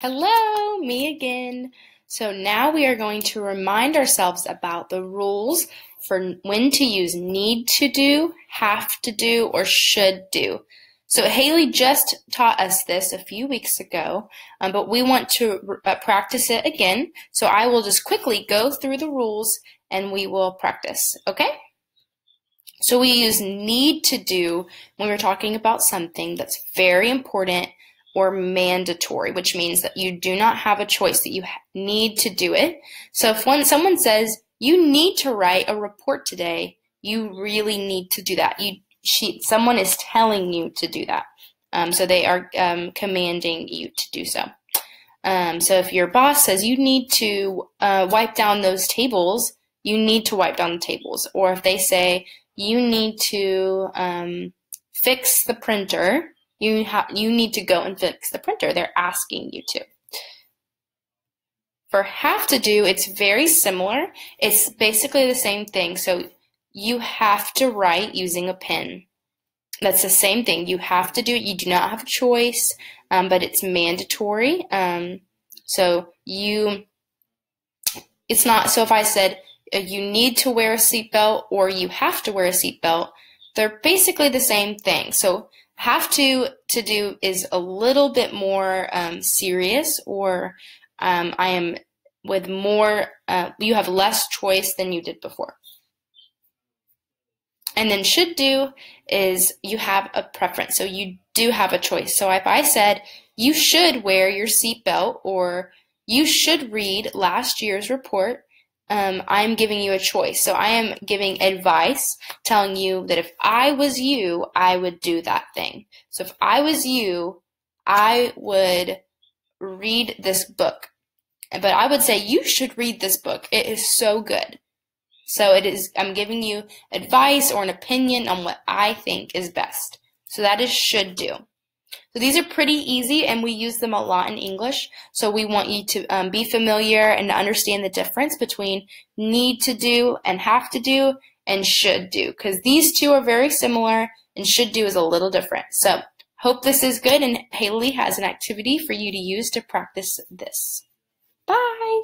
Hello, me again. So now we are going to remind ourselves about the rules for when to use need to do, have to do, or should do. So Haley just taught us this a few weeks ago, but we want to practice it again. So I will just quickly go through the rules and we will practice, okay? So we use need to do when we're talking about something that's very important or mandatory, which means that you do not have a choice, that you need to do it. So if someone says, you need to write a report today, you really need to do that. Someone is telling you to do that. So they are commanding you to do so. So if your boss says you need to wipe down those tables, you need to wipe down the tables. Or if they say you need to fix the printer, you need to go and fix the printer. They're asking you to. For have to do, it's very similar. It's basically the same thing. So you have to write using a pen. That's the same thing. You have to do it. You do not have a choice, but it's mandatory. So it's not, so if I said you need to wear a seatbelt or you have to wear a seatbelt, they're basically the same thing. So have to do is a little bit more serious, or I am with more, you have less choice than you did before. And then should do is you have a preference, so you do have a choice. So if I said you should wear your seatbelt or you should read last year's report, I'm giving you a choice. So I am giving advice, telling you that if I was you, I would do that thing. So if I was you, I would read this book. But I would say you should read this book. It is so good. So I'm giving you advice or an opinion on what I think is best. So that is should do. So these are pretty easy and we use them a lot in English. So we want you to be familiar and understand the difference between need to do and have to do and should do, because these two are very similar and should do is a little different. So hope this is good, and Haley has an activity for you to use to practice this. Bye!